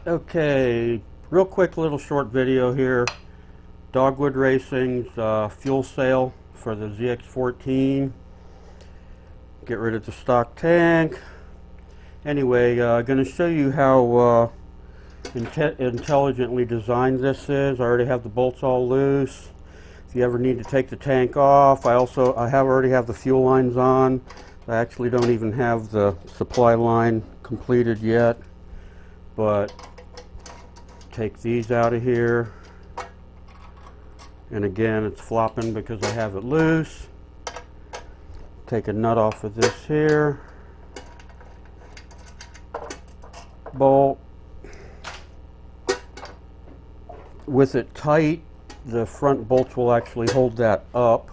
Okay, real quick little short video here. Dogwood Racing's fuel sale for the ZX14. Get rid of the stock tank. Anyway, going to show you how intelligently designed this is. I already have the bolts all loose. If you ever need to take the tank off, I already have the fuel lines on. I actually don't even have the supply line completed yet, but take these out of here, and again it's flopping because I have it loose. Take a nut off of this here, bolt. With it tight, the front bolts will actually hold that up,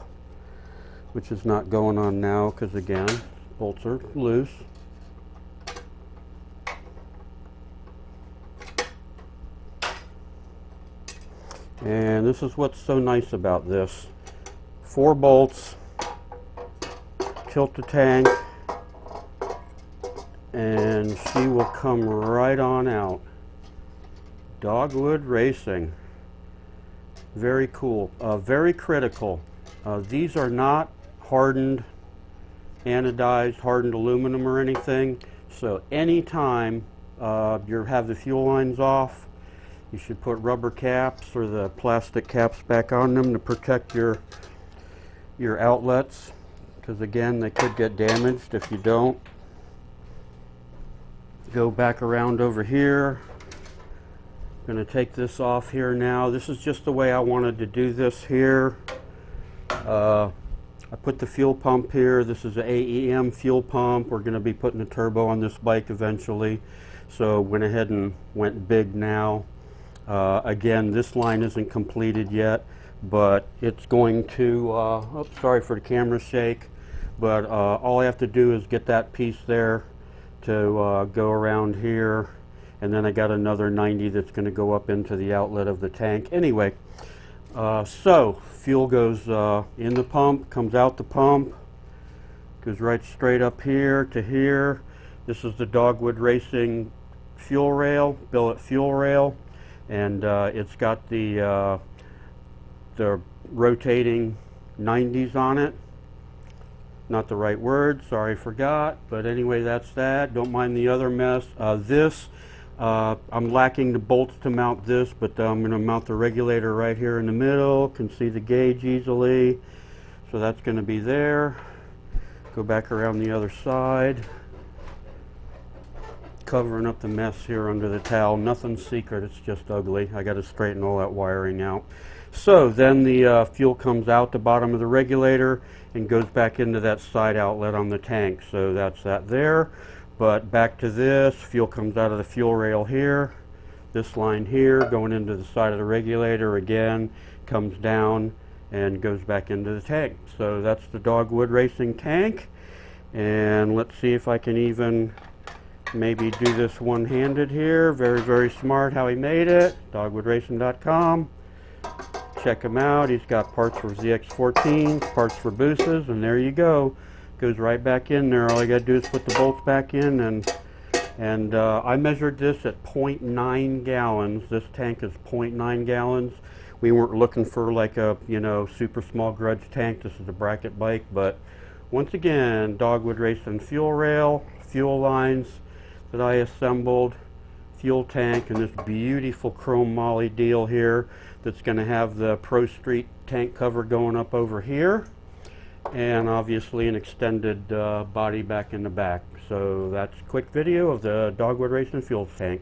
which is not going on now because again bolts are loose. And this is what's so nice about this. 4 bolts, tilt the tank, and she will come right on out. Dogwood Racing. Very cool. Very critical. These are not hardened, anodized, hardened aluminum or anything. So anytime you have the fuel lines off, you should put rubber caps or the plastic caps back on them to protect your outlets, because again they could get damaged if you don't. Go back around over here. I'm going to take this off here now. This is just the way I wanted to do this here. I put the fuel pump here. This is an AEM fuel pump. We're going to be putting a turbo on this bike eventually, so went ahead and went big now. Again, this line isn't completed yet, but it's going to, oh, sorry for the camera shake, but all I have to do is get that piece there to go around here, and then I got another 90 that's going to go up into the outlet of the tank. Anyway, so fuel goes in the pump, comes out the pump, goes right straight up here to here. This is the Dogwood Racing fuel rail, billet fuel rail. And it's got the rotating 90s on it. Not the right word, sorry, forgot. But anyway, that's that. Don't mind the other mess. I'm lacking the bolts to mount this, but I'm going to mount the regulator right here in the middle. Can see the gauge easily. So that's going to be there. Go back around the other side. Covering up the mess here under the towel. Nothing secret, it's just ugly. I got to straighten all that wiring out. So then the fuel comes out the bottom of the regulator and goes back into that side outlet on the tank. So that's that there. But back to this, fuel comes out of the fuel rail here. This line here going into the side of the regulator again, comes down and goes back into the tank. So that's the Dogwood Racing tank. And let's see if I can even maybe do this one-handed here. Very, very smart how he made it. Dogwoodracing.com. Check him out. He's got parts for ZX14, parts for boosters, and there you go. Goes right back in there. All you gotta do is put the bolts back in, and I measured this at 0.9 gallons. This tank is 0.9 gallons. We weren't looking for like a, super small grudge tank. This is a bracket bike, but once again, Dogwood Racing fuel rail, fuel lines that I assembled, fuel tank, and this beautiful chrome moly deal here that's going to have the Pro Street tank cover going up over here, and obviously an extended body back in the back. So that's a quick video of the Dogwood Racing fuel tank.